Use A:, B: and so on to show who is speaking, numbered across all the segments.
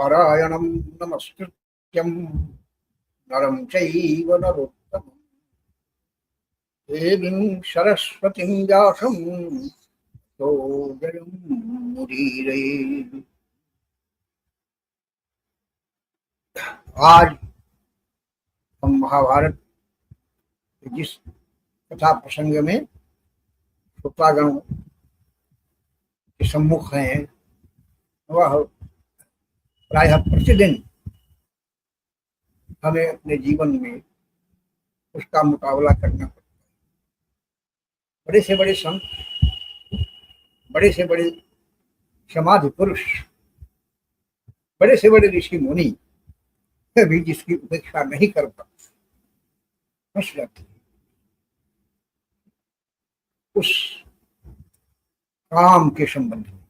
A: नारायणं नमस्कृत्यं नरं चैव नरोत्तमं देवीं सरस्वतीं व्यासं ततो जयमुदीरये। आज हम महाभारत के जिस कथा प्रसंग में श्रोतागण के सम्मुख हैं वह प्रायः प्रतिदिन हमें अपने जीवन में उसका मुकाबला करना पड़ता है। बड़े से बड़े संत, बड़े से बड़े समाधि पुरुष, बड़े से बड़े ऋषि मुनि भी जिसकी उपेक्षा नहीं कर पाते, फंस जाते हैं उस काम के संबंध में।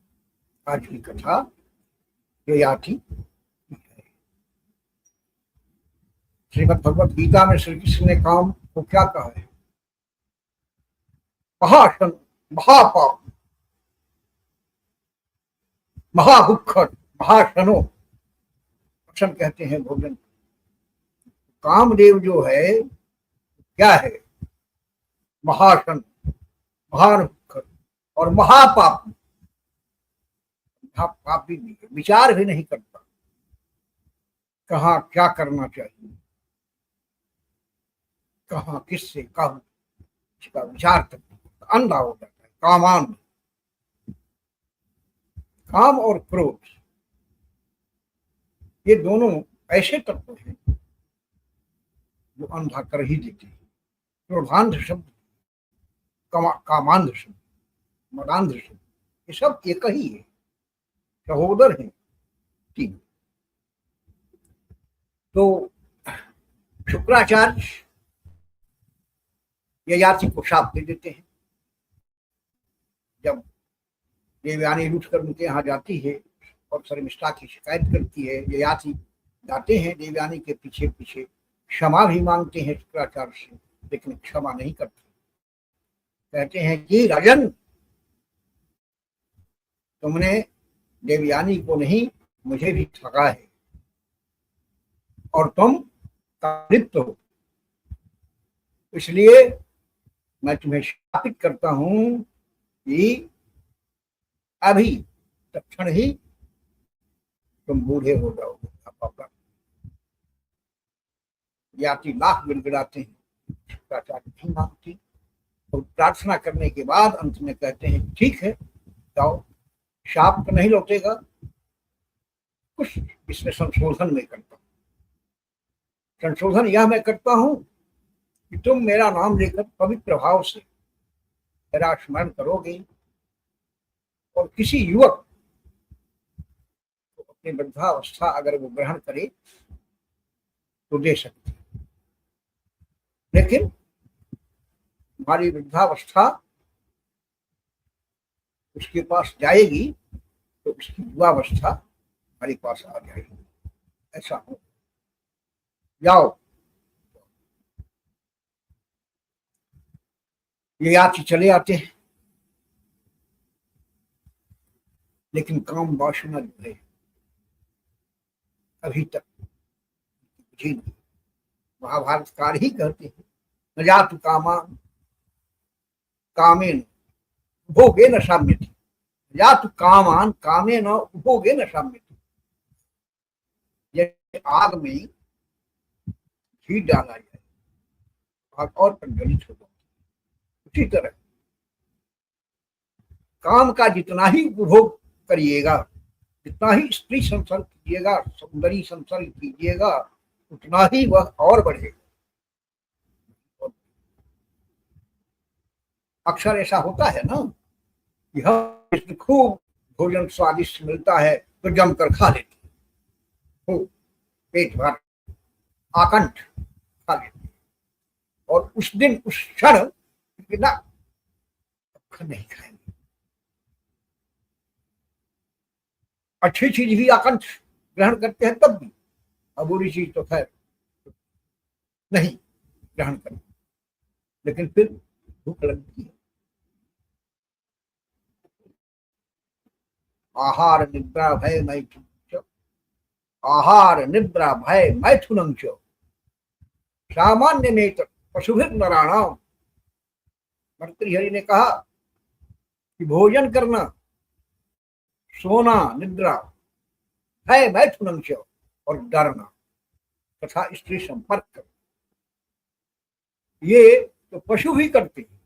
A: आज की कथा ययाति है। श्रीमद् भगवत गीता में श्री कृष्ण ने काम को क्या कहा है? महाशन, महापाप, महाभुक्खट, महाशनो। अक्सर कहते हैं भोजन। कामदेव जो है क्या है? महाशन, महाभुक्खट और महापाप। पाप भी नहीं है, विचार भी नहीं करता कहाँ क्या करना चाहिए, कहाँ किससे कहा, इसका विचार तक अंधा हो जाता है। कामान, काम और क्रोध, ये दोनों ऐसे तत्व हैं जो अंधा कर ही देते हैं। क्रोधांध शब्द, कामांध शब्द, मदांध शब्द, ये सब एक ही है, सहोदर हैं तीन। तो शुक्राचार्य ययाति को शाप दे देते हैं। जब देवयानी रूठ कर उनके यहाँ जाती है और शर्मिष्ठा की शिकायत करती है, ययाति जाते हैं देवयानी के पीछे पीछे, क्षमा भी मांगते हैं शुक्राचार्य से, लेकिन क्षमा नहीं करते। कहते हैं कि राजन, तुमने देवयानी को नहीं मुझे भी ठगा है और तुम लिप्त हो, इसलिए मैं तुम्हें शापित करता हूं कि अभी तत्क्षण ही तुम बूढ़े हो जाओगे। याति लाख गिड़गिड़ाते हैं, शुक्राचार्य नहीं मानती। तो प्रार्थना करने के बाद अंत में कहते हैं ठीक है जाओ, शाप तो नहीं लौटेगा, कुछ इसमें संशोधन मैं करता हूं। संशोधन यह मैं करता हूं कि तुम मेरा नाम लेकर पवित्र भाव से मेरा स्मरण करोगे और किसी युवक को अपनी वृद्धावस्था अगर वो ग्रहण करे तो दे सकते, लेकिन हमारी वृद्धावस्था उसके पास जाएगी तो उसकी युवावस्था हमारे पास आ जाएगी। ऐसा हो, जाओ। ये यात्री चले आते हैं, लेकिन काम वासना जो है अभी तक बुझी नहीं। महाभारतकार ही कहते हैं न जातु कामान कामेन भोगे न साम्यति, जातु कामान कामे न उपभोगे न साम्यति। जैसे आग में घी डाला जाए, आग और प्रज्वलित हो जाती है, उसी तरह काम का जितना ही उपभोग करिएगा, जितना ही स्त्री संसर्ग कीजिएगा, सौंदर्य संसर्ग कीजिएगा, उतना ही वह और बढ़ेगा। अक्सर ऐसा होता है ना कि हम खूब भोजन स्वादिष्ट मिलता है तो जमकर खा लेते हैं, खूब पेट भर आकंठ खा लेते हैं, और उस दिन उस क्षण बिना नहीं खाएंगे। अच्छी चीज भी आकंठ ग्रहण करते हैं तब भी, और बुरी चीज तो खैर नहीं ग्रहण करते, लेकिन फिर भूख लगती है। आहार निद्रा भय मैं आहार निद्रा भय मैथुनं च सामान्य में पशुभिर नराणाम। भर्तृहरि ने कहा कि भोजन करना, सोना, निद्रा, भय मैथुनं च और डरना तथा स्त्री संपर्क करना, ये तो पशु भी करते हैं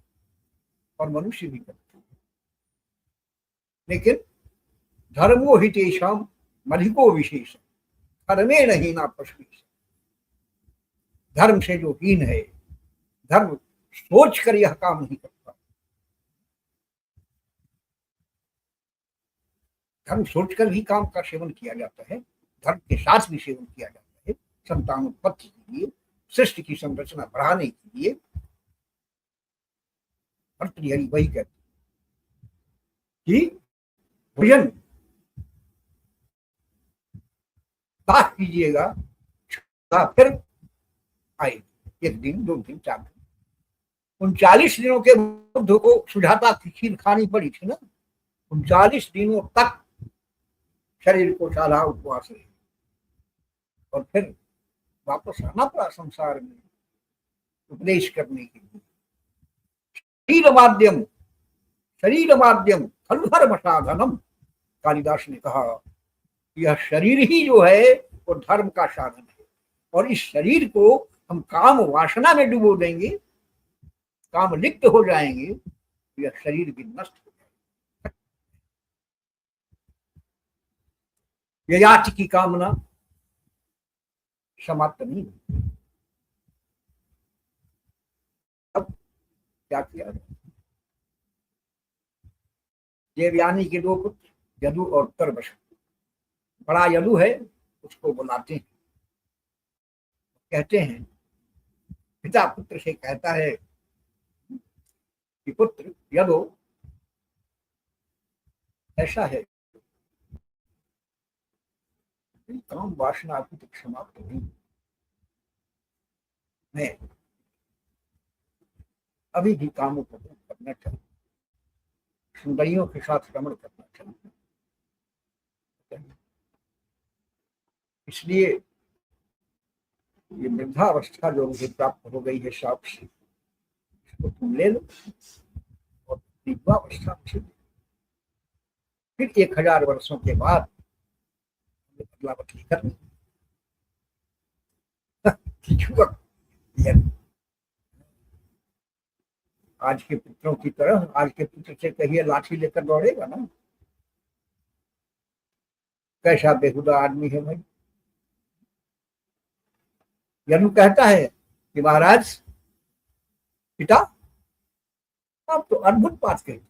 A: और मनुष्य भी करते हैं। लेकिन धर्मो हितेषाम मधिको विशेष, धर्मे नहीं ना पशु, धर्म से जो हीन है, धर्म सोच कर यह काम नहीं करता, धर्म सोचकर भी काम का सेवन किया जाता है, धर्म के साथ भी सेवन किया जाता है, संतानोत्पत्ति के लिए, सृष्टि की संरचना बढ़ाने के लिए। भर्तृहरि वही कहते कि भोजन साफ कीजिएगा, फिर आए 1 दिन 2 दिन 4 दिन। 39 दिनों के बुद्ध को सुझाता की खीर खानी पड़ी थी ना, 39 दिनों तक शरीर को साधा उपवास रहे और फिर वापस आना पड़ा संसार में उपदेश करने के लिए। शरीर माध्यम खलु धर्म साधनम, कालिदास ने कहा यह शरीर ही जो है वो धर्म का साधन है, और इस शरीर को हम काम वासना में डुबो देंगे, काम लिप्त हो जाएंगे, यह शरीर भी नष्ट हो जाएगा। ययाति की कामना समाप्त नहीं हुई। अब क्या किया जाए? देवयानी के 2 पुत्र यदु और तरबश, बड़ा यदु है उसको बुलाते हैं, कहते हैं, पिता पुत्र से कहता है कि पुत्र यदु ऐसा है, काम वासना अभी तक समाप्त नहीं, मैं अभी भी कामों को करना चाहिए, सुंदरियों के साथ रमण करना चाहिए, इसलिए ये वृद्धावस्था जो मुझे प्राप्त हो गई है शाप से, इसको तुम ले लो और दिव्यावस्था से फिर 1000 वर्षों के बाद बदला बदली कर आज के पुत्रों की तरह, आज के पुत्र से कहिए लाठी लेकर दौड़ेगा ना, कैसा बेहुदा आदमी है भाई। यनु कहता है कि महाराज पिता, आप तो अद्भुत बात कहते हैं,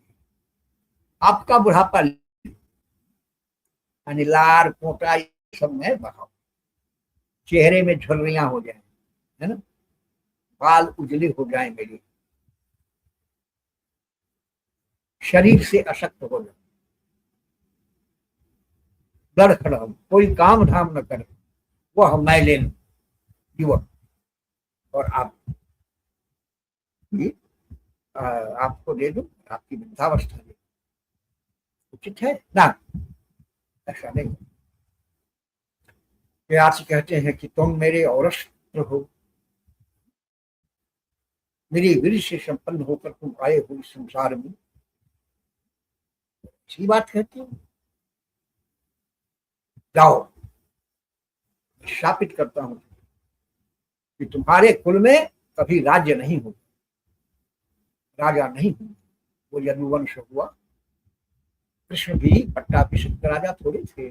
A: आपका बुढ़ापा यानी लार पोटा सब में बहाओ, चेहरे में झुर्रियां हो जाए, है ना, बाल उजले हो जाए, मेरे शरीर से अशक्त हो जाए, लड़ खड़ा हो, कोई काम धाम न करे, वह मैं ले लूं युवक, और आप आपको दे दूं, आपकी वृद्धावस्था दे, उचित है ना? ऐसा नहीं। व्यास कहते हैं कि तुम मेरे औरस्त्र हो, मेरी वीर से संपन्न होकर तुम आए हो इस संसार में, अच्छी बात कहती हो, जाओ शापित करता हूं कि तुम्हारे कुल में कभी राज्य नहीं हो, राजा नहीं हुआ, वो यदुवंश हुआ। कृष्ण भी पट्टाभिषिक्त राजा थोड़े थे,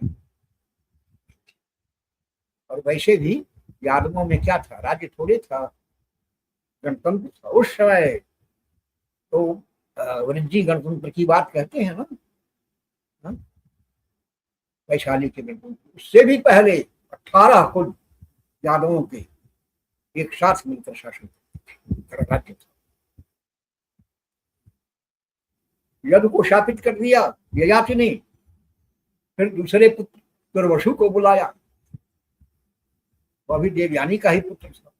A: और वैसे भी यादवों में क्या था, राज्य थोड़े था, गणतंत्र था उस समय। तो वृद्धि गणतंत्र की बात कहते हैं ना, वैशाली के गणतंत्र, उससे भी पहले 18 कुल यादवों के एक साथ मिलकर शासन राज्य था। यदु को शापित कर दिया ययाति ने, फिर दूसरे पुत्र दुर्वसु को बुलाया, वह भी देवयानी का ही पुत्र था,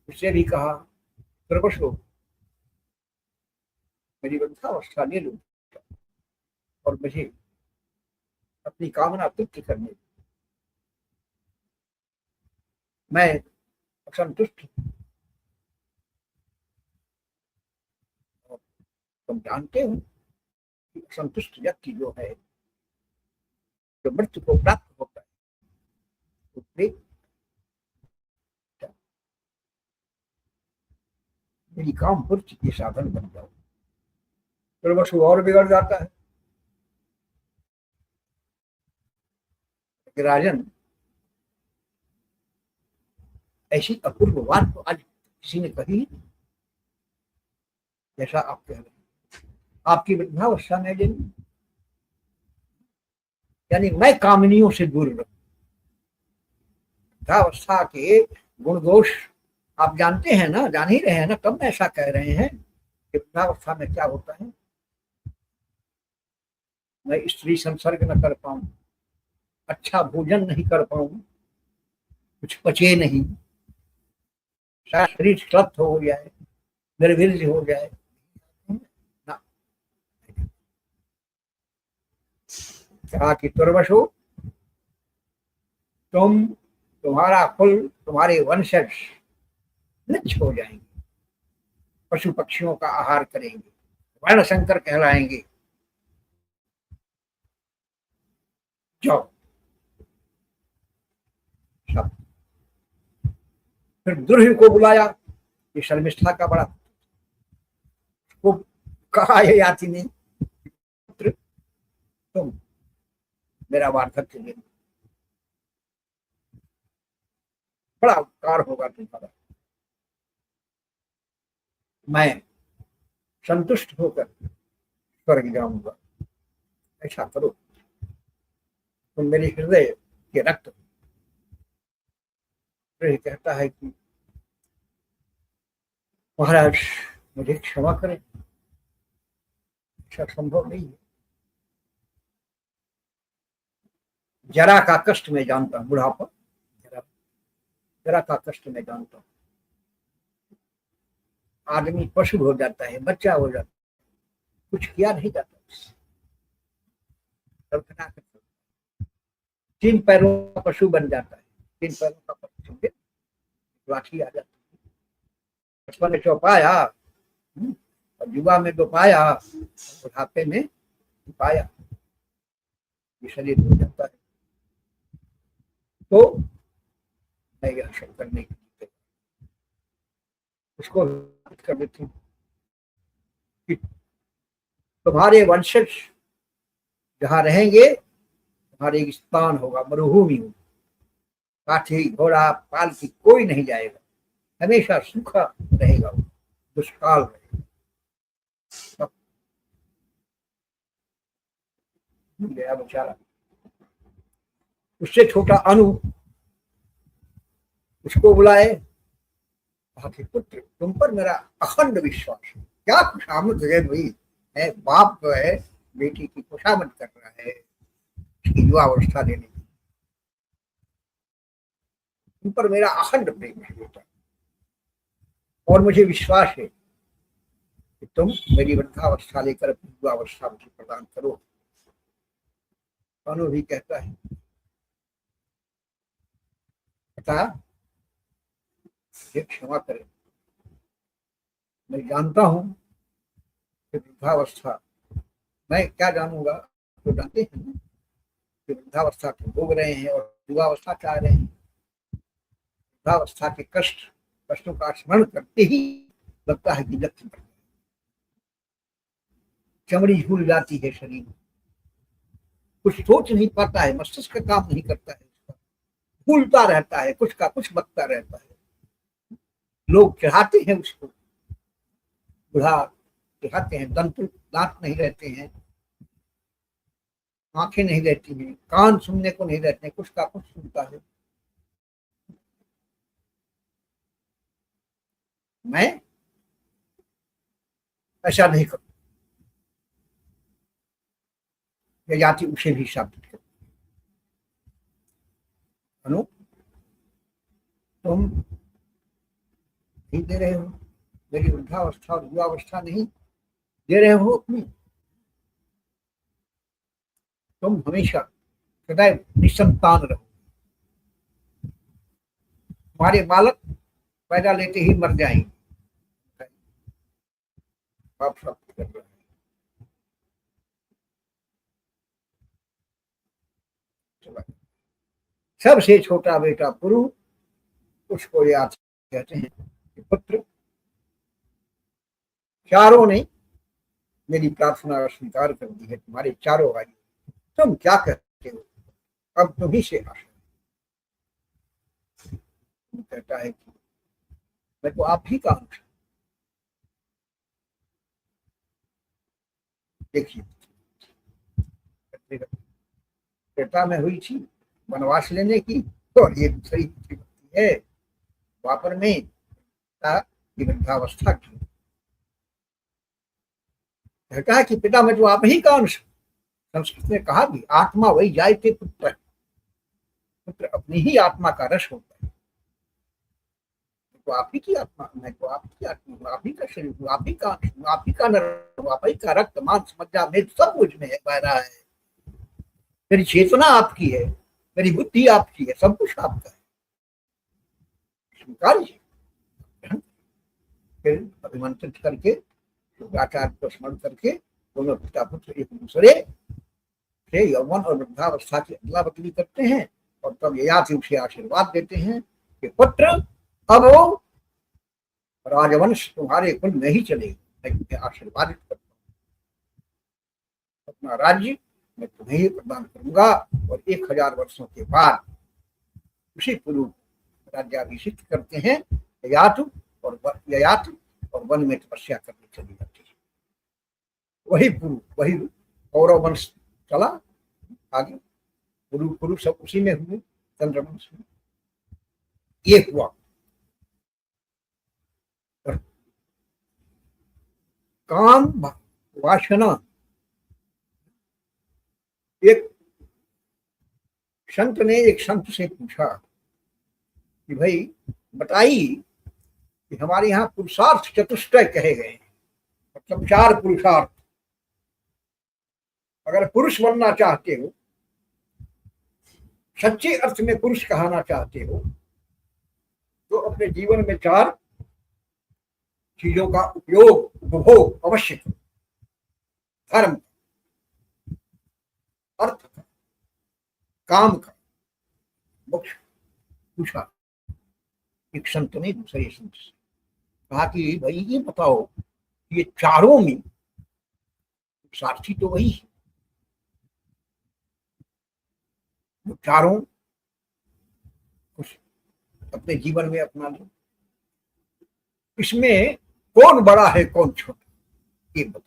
A: उससे भी कहा दुर्वसु मेरी वृद्धावस्था ले लो और मुझे अपनी कामना तृप्त करने, मैं असंतुष्ट हूं। तुम जानते हो कि असंतुष्ट व्यक्ति जो है, जो मृत्यु को प्राप्त होता है, तो प्रेत मेरी काम पूर्ति के साधन बन जाओ। फिर बस वो और बिगड़ जाता है कि राजन, ऐसी अपूर्व बात तो आज किसी ने कही नहीं, जैसा आप कह रहे हैं। आपकी वृद्धावस्था में दिन, यानी मैं कामनियों से दूर रहूं। वृद्धावस्था के गुण दोष आप जानते हैं ना, जान ही रहे हैं ना, कब ऐसा कह रहे हैं कि वृद्धावस्था में क्या होता है। मैं स्त्री संसर्ग न कर पाऊं, अच्छा भोजन नहीं कर पाऊं, कुछ पचे नहीं, सारा शरीर स्वस्थ हो जाए, निर्वीर्य हो जाए ना। कहा कि तुर्वशो, तुम्हारा कुल, तुम्हारे वंशज नष्ट हो जाएंगे, पशु पक्षियों का आहार करेंगे, वर्ण शंकर कहलाएंगे। जाओ सब। फिर दुर्ह को बुलाया, ये शर्मिष्ठा का बड़ा को कहा है याति ने, पुत्र तुम मेरा वार्धक्य ले, बड़ा उपकार होगा तुम्हारा, मैं संतुष्ट होकर स्वर्ग जाऊंगा। ऐसा करो, तुम मेरे हृदय के रक्त। फिर कहता है कि महाराज मुझे क्षमा करें, ऐसा संभव नहीं है। जरा का कष्ट मैं जानता हूं, बुढ़ापा, जरा जरा का कष्ट मैं जानता हूं। आदमी पशु हो जाता है, बच्चा हो जाता है, कुछ किया नहीं जाता, कल्पना करते, 3 पैरों का पशु बन जाता है, 3 पैरों का पशु, लाठी आ जाती है। बचपन में चौपाया, और युवा में दोपाया, बुढ़ापे में पाया, ये शरीर हो जाता है। तो मैं यह सब करने की उसको कर देती हूँ कि तुम्हारे वंशज जहां रहेंगे, तुम्हारे एक स्थान होगा, मरुभूमि होगी, काठी घोड़ा पाल की कोई नहीं जाएगा, हमेशा सूखा रहेगा, दुष्काल रहेगा। गया बेचारा। उससे छोटा अनु उसको बुलाए, पुत्र तुम पर मेरा अखंड विश्वास है। क्या खुशामद है भाई, है बाप जो है बेटी की खुशामद कर रहा है, उसकी युवावस्था देने की। तुम पर मेरा अखंड प्रेम है बेटा, और मुझे विश्वास है कि तुम मेरी वृद्धावस्था लेकर अपनी युवावस्था मुझे प्रदान करो। अनु भी कहता है, पिता क्षमा करें, मैं जानता हूं कि वृद्धावस्था, मैं क्या जानूंगा, तो जानते हैं ना कि वृद्धावस्था को भोग रहे हैं और युवावस्था चाह रहे हैं। वृद्धावस्था के कष्टों का स्मरण करते ही लगता है कि लक्ष्य चमड़ी झूल जाती है, शरीर कुछ सोच नहीं पाता है, मस्तिष्क का काम नहीं करता है, भूलता रहता है, कुछ का कुछ बकता रहता है। लोग चढ़ाते हैं उसको, बुढ़ा चढ़ाते हैं, दांत नहीं रहते हैं, आंखें नहीं रहती हैं, कान सुनने को नहीं रहते हैं, कुछ का कुछ सुनता है। मैं ऐसा नहीं करूं, यह जाति उसे भी शापित कर। अनु तुम नहीं दे रहे हो, मेरी वृद्धावस्था और युवावस्था नहीं दे रहे हो अपनी, तुम हमेशा सदैव निसंतान रहो, तुम्हारे बालक पैदा लेते ही मर जाएंगे। आप सब कर रहे हैं। सबसे छोटा बेटा पुरु, उसको याद कहते हैं कि पुत्र, चारों ने मेरी प्रार्थना स्वीकार कर दी है, तुम्हारे चारों भाई, तुम क्या कहते हो, अब तुम्ही से आशा। कहता है कि मैं तो आप ही का अंश। देखिए, बेटा में हुई थी वनवास लेने की, और ये दूसरी है द्वापर में की वृद्धावस्था की। कहता है कि पिता में तो आप ही का अंश। संस्कृत ने कहा भी आत्मा वही जायते पुत्र, पुत्र अपनी ही आत्मा का रस होता है। तो आप ही की आत्मा, मैं तो आपकी आत्मा हूँ, आप ही का शरीर हूँ, आप ही का अंश हूँ, आप ही का नर, आप ही का रक्त मांस मज्जा मेद सब मुझ में है, बह रहा है। मेरी चेतना आपकी है, मेरी बुद्धि आपकी है, सब कुछ आपका है, स्वीकार। फिर अभिमंत्रित करके आचार्य को स्मरण करके दोनों पिता पुत्र एक दूसरे से यौवन और वृद्धावस्था की अदला बदली करते हैं, और तब ययाति उसे आशीर्वाद देते हैं कि पुत्र, अब वो राजवंश तुम्हारे कुल में ही चलेगा, मैं आशीर्वादित करता हूँ, अपना राज्य मैं तुम्हें ही प्रदान करूंगा। और 1000 वर्षों के बाद उसी पूर्व राज्याभिषिक्त करते हैं ययातु, और वन में तपस्या करने चली जाती है। वही पूर्व, वही कौरव वंश चला आगे, गुरु सब उसी में हुए, चंद्रवंश में ये हुआ। काम वासना, एक संत ने एक संत से पूछा कि भाई बताइए कि हमारे यहाँ पुरुषार्थ चतुष्टय कहे गए हैं, मतलब 4 पुरुषार्थ। अगर पुरुष बनना चाहते हो, सच्चे अर्थ में पुरुष कहना चाहते हो, तो अपने जीवन में 4 चीजों का उपयोग उपभोग अवश्य करो। धर्म, अर्थ का, काम का, मोक्ष। पूछा एक संत ने दूसरे संत से, कहा कि भाई ये बताओ, ये चारों में सारथी तो वही है, वो चारों कुछ अपने जीवन में अपना लो, इसमें कौन बड़ा है कौन छोटा, ये बताओ।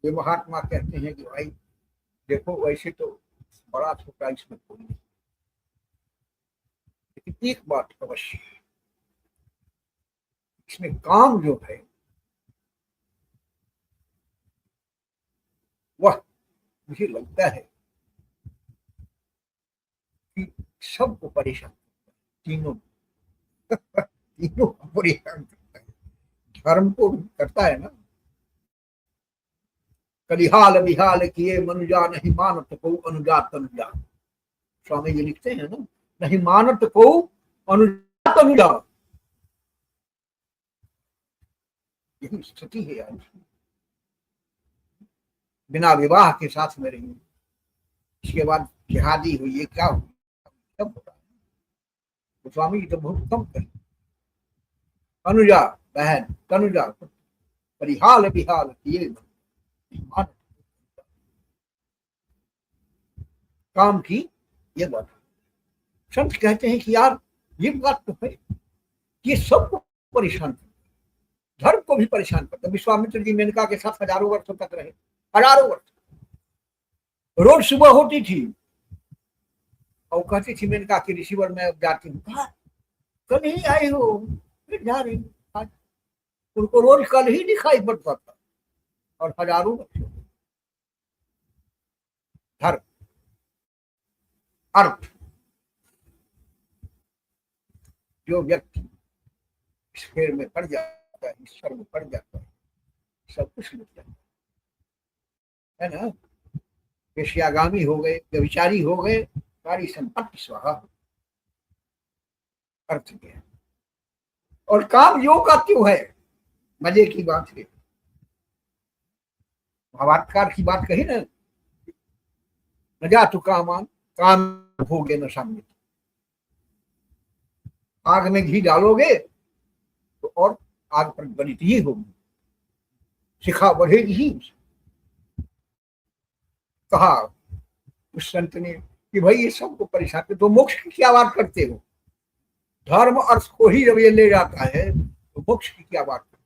A: ये महात्मा कहते हैं कि भाई देखो, वैसे तो बड़ा छोटा इसमें कोई नहीं, लेकिन एक बात अवश्य है, इसमें काम जो है वह मुझे लगता है कि सबको परेशान, तीनों तीनों को परेशान करता है। धर्म को करता है ना, कलिहाल बिहाल किए मनुजा, नहीं मानत को अनुजात अनुजा। स्वामी जी लिखते हैं ना, नहीं मानत को अनुजात अनुजा, यही स्थिति है आज। बिना विवाह के साथ में रही, इसके बाद जिहादी हुई, ये क्या हुई, सब होता है। तो स्वामी जी तो बहुत कम कहे, अनुजा बहन, तनुजा, परिहाल बिहाल किए काम की, ये बात। संत कहते हैं कि यार ये बात तो है, ये सबको परेशान करता, धर्म को भी परेशान करता। विश्वामित्र जी मेनका के साथ हजारों वर्षों तक रहे, हजारों वर्ष। रोज सुबह होती थी और कहती थी मेनका की रिसीवर में जाती हूँ, कहा कल ही आए हो, फिर जा रही आज। उनको रोज कल ही दिखाई पड़ता था, और हजारों वर्ष। धर्म, अर्थ, जो व्यक्ति इस फेर में पड़ जाता है, ईश्वर में पड़ जाता है, सब कुछ मिल जाता है ना। पेशियागामी हो गए, व्यभिचारी हो गए, सारी संपत्ति स्वाहा। अर्थ में है। और काम योग का क्यों है? मजे की बात है, भावात्कार की बात कही ना, न जा तू कामान काम भोगे न सामने। आग में घी डालोगे तो और आग पर गलित ही होगी, शिखा बढ़ेगी ही। कहा उस संत ने कि भाई ये सबको परेशान कर, तो मोक्ष की क्या बात करते हो? धर्म अर्थ को ही जब ये ले जाता है तो मोक्ष की क्या बात करते?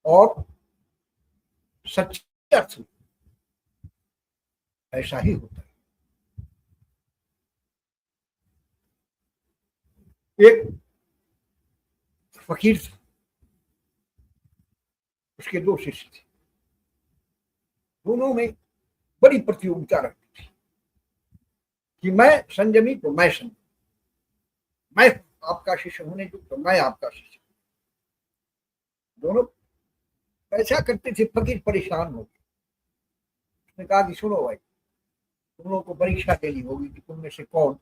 A: और सच्चे अर्थ ऐसा ही होता है। एक फकीर था, उसके दो शिष्य थे, दोनों में बड़ी प्रतियोगिता रहती थी कि मैं संयमी तो मैं संयमी, मैं आपका शिष्य होने जो तो मैं आपका शिष्य। दोनों ऐसा करते थे, फकीर परेशान हो गए। उसने कहा कि सुनो भाई, तुम लोगों को परीक्षा देनी होगी कि तुम में से कौन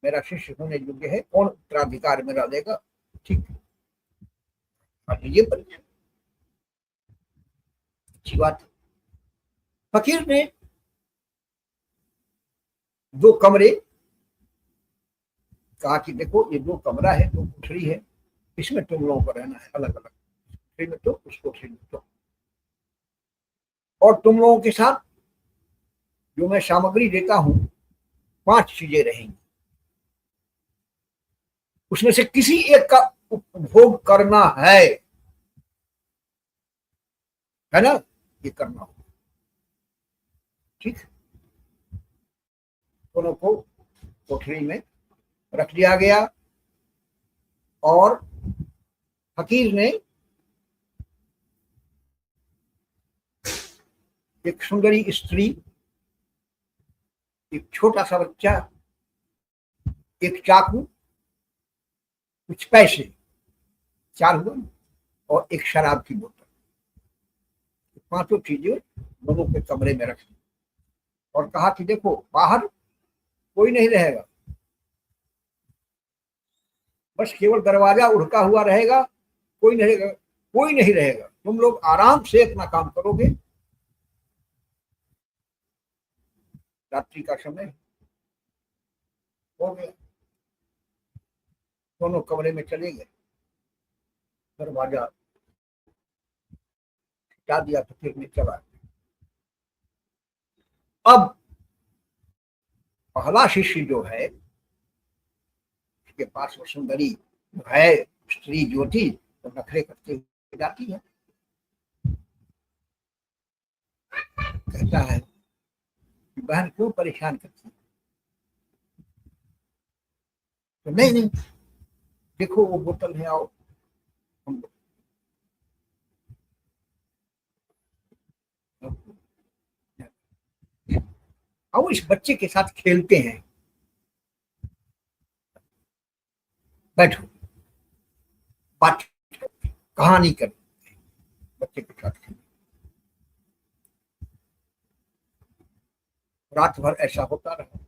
A: मेरा शिष्य होने योग्य है, कौन उत्तराधिकार मेरा देगा। ठीक है, ये परीक्षा अच्छी बात है। फकीर ने दो कमरे कहा कि देखो ये दो कमरा है, दो कोठरी है, इसमें तुम लोगों को रहना है अलग अलग, कोठरी में तो उस कोठरी में तो, और तुम लोगों के साथ जो मैं सामग्री देता हूं 5 चीजें रहेंगी, उसमें से किसी एक का उपभोग करना है ना, ये करना होगा। ठीक, दोनों को कोठरी में रख दिया गया और फकीर ने एक सुंदरी स्त्री, एक छोटा सा बच्चा, एक चाकू, कुछ पैसे, 4 हुआ, और एक शराब की बोतल, 5 चीजें दोनों के कमरे में रख दी और कहा कि देखो बाहर कोई नहीं रहेगा, बस केवल दरवाजा उड़का हुआ रहेगा, कोई नहीं रहेगा, कोई नहीं रहेगा, तुम लोग आराम से अपना काम करोगे। रात्रि का समय हो गया, दोनों कमरे में चले गए, दरवाजा हटा दिया, फकीर ने चला। अब पहला शिष्य जो है, उसके पास वो सुंदरी है स्त्री जो थी, तो नखरे करते हुए जाती है, कहता है बहन क्यों परेशान करती है? तो नहीं नहीं, देखो वो बोतल है, आओ हम आओ इस बच्चे के साथ खेलते हैं, बैठो बात कहानी कर, बच्चे के साथ खेल। रात भर ऐसा होता रहा।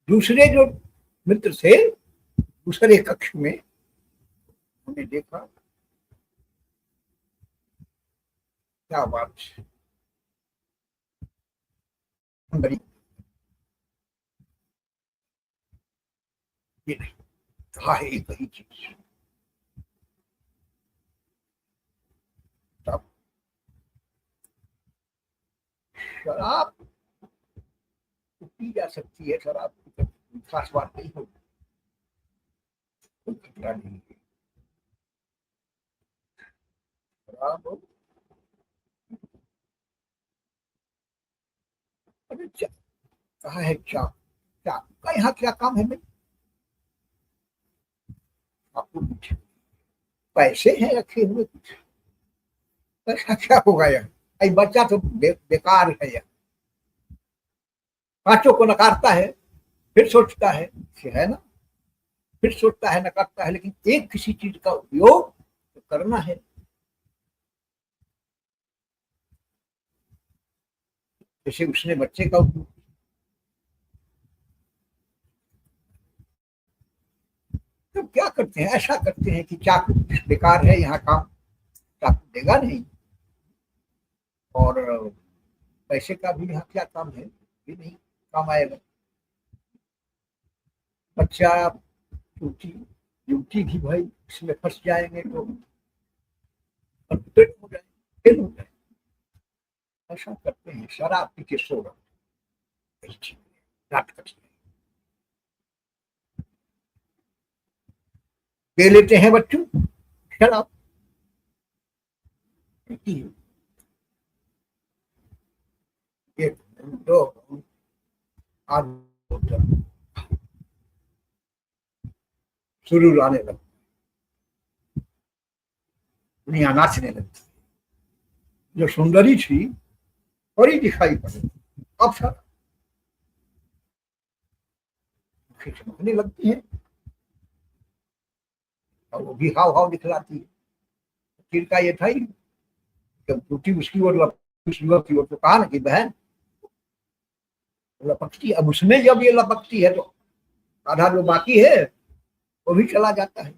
A: दूसरे जो मित्र थे दूसरे कक्ष में, उन्हें देखा क्या बात बड़ी, ये नहीं कहा है एक ही चीज, तब शराब पी जा सकती है, शराब खास बात नहीं होगी, कोई खतरा नहीं है। शराब अरे कहा है चाक, चाक का यहाँ क्या काम है? मैं आपको पूछे, पैसे हैं रखे हुए, कुछ पैसा क्या होगा यार, अरे बच्चा तो बेकार है यार, 5 को नकारता है, फिर सोचता है ना, फिर सोचता है नकारता है, लेकिन एक किसी चीज का उपयोग तो करना है। जैसे उसने बच्चे का उपयोग, करते हैं, ऐसा करते हैं कि चाकू बेकार है, यहाँ काम चाकू देगा नहीं, और पैसे का भी यहाँ क्या काम है, भी नहीं काम आएगा। बच्चा ड्यूटी ड्यूटी भी भाई इसमें फंस जाएंगे तो फेल हो जाए, फेल हो जाए। ऐसा करते हैं, शराब पी के सो रहा रात कट दे लेते हैं बच्चों शराब। एक दो आज शुरू लाने लग, दुनिया नाचने लगती, जो सुंदरी थी बड़ी दिखाई पड़े, अब सर चमकने लगती है, और वो भी हाव हाव दिखलाती है। फिर का ये था ही जब टूटी उसकी ओर उस युवक की ओर, तो कहा ना कि बहन लपकती, अब उसमें जब ये लपकती है तो आधा जो बाकी है वो भी चला जाता है।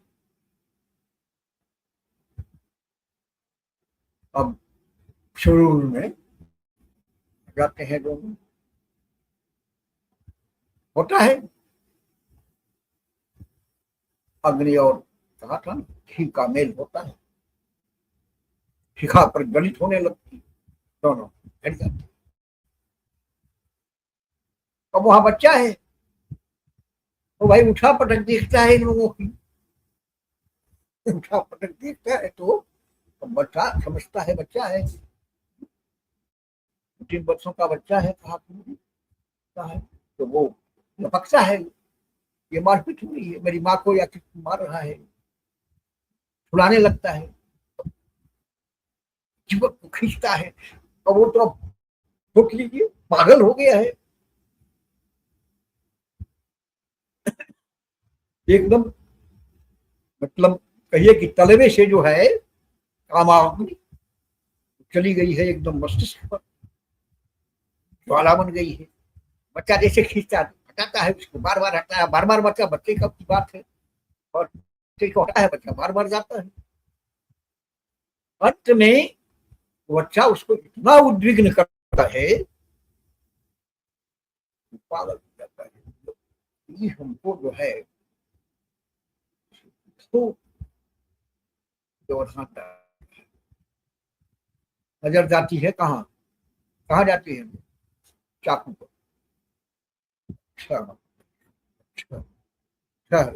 A: अब शुरू में जाते हैं दोनों, होता है अग्नि और कहा था घी का मेल होता है, शिखा पर गलित होने लगती, दोनों हट जाते। अब वहां बच्चा है, तो भाई उठा पटक देखता है इन लोगों की, उठा पटक देखता है तो बच्चा समझता है बच्चा है, 3 वर्षों का बच्चा है, कहा है तो वो लपकता है, ये मारपीट हो रही है, मेरी माँ को या किसी मार रहा है, छुड़ाने लगता है, युवक को खींचता है, और वो तो सोच लीजिए पागल हो गया है एकदम, मतलब कहिए कि तलवे से जो है कामाग्नि चली गई है एकदम मस्तिष्क पर, ज्वाला बन गई है। बच्चा जैसे खींचता हटाता है उसको, बार बार हटाया, बार बार बच्चा, बच्चे का की बात है, और बच्चे को हटाया, बच्चा बार बार जाता है। अंत में बच्चा उसको इतना उद्विग्न करता है, पागल हो जाता है, ये हमको जो है तो व्यवस्था नजर जाती है, कहाँ कहाँ जाती है, चाकू पर। अच्छा अच्छा अच्छा,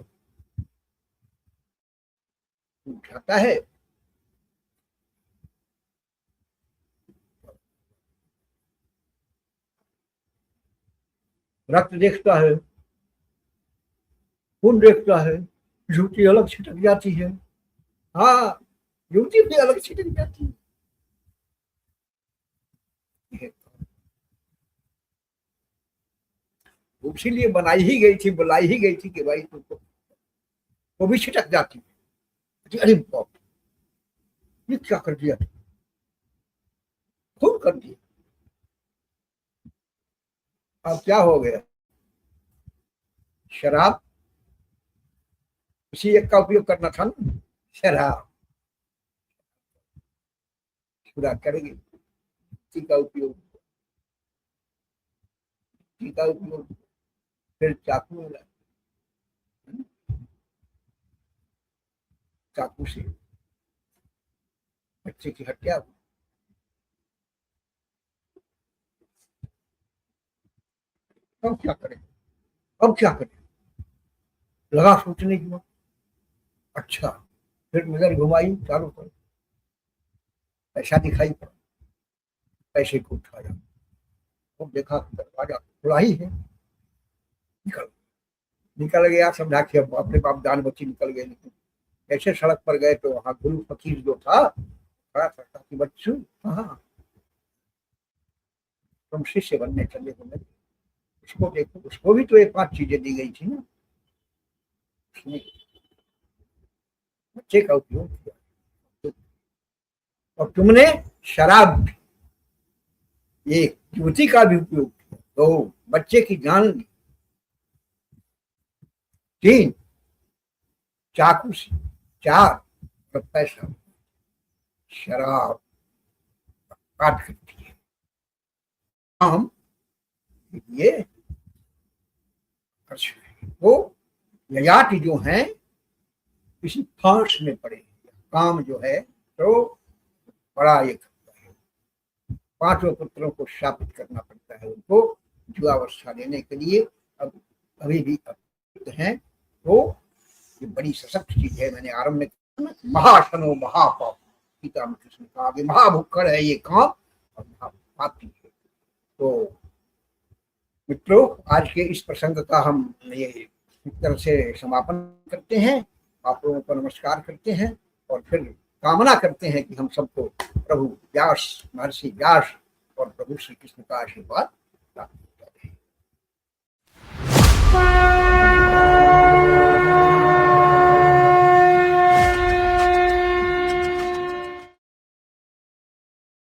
A: उठाता है, रक्त देखता है, खून देखता है, जूती अलग छिटक जाती है, हाँ जूती भी अलग छिटक जाती है, इसीलिए बनाई ही गई थी, बुलाई ही गई थी कि भाई तुमको, वो भी छिटक जाती है, अरे बाप ये क्या कर दिया, खून कर दिया। अब क्या हो गया, शराब, उसी एक का उपयोग करना था ना, शराब पूरा करेगी, उसी का उपयोग, उसी का उपयोग, फिर चाकू मिला, चाकू से बच्चे की हत्या हुई। अब क्या करें, अब क्या करें, लगा सोचने की बात। अच्छा, फिर नजर घुमाई चारों तरफ, पैसा दिखाई पड़ा, पैसे को उठाया, तो देखा दरवाजा खुला ही है, निकल निकल गया, समझा कि अब अपने बाप जान बची निकल गए, लेकिन ऐसे सड़क पर गए तो वहां गुरु फकीर जो था खड़ा था कि बच्चू कहाँ, तुम शिष्य बनने चले हो मेरे, उसको देखो, उसको भी तो ये 5 चीजें दी गई थी ना, उसने बच्चे का उपयोग किया, और तुमने शराब, एक युवती का भी उपयोग किया, तो बच्चे की जान ली, 3 चाकू से 4 रुपए शराब काट करती है। हम ये वो ययाति जो हैं किसी फांस में पड़े, काम जो है तो बड़ा एक 5 पुत्रों को शापित करना पड़ता है उनको जुआवस्था लेने के लिए। अब अभी भी हैं वो, ये बड़ी सशक्त चीज है। मैंने आरंभ में महाशनो महापाप, पिता में कृष्ण कहा कि महाभुक्खड़ है ये काम और महापापी है। तो मित्रों, आज के इस प्रसंग का हम ये एक तरह से समापन करते हैं, आप लोगों को नमस्कार करते हैं और फिर कामना करते हैं कि हम सबको प्रभु व्यास, महर्षि व्यास और प्रभु श्री कृष्ण का आशीर्वाद प्राप्त हो जाए।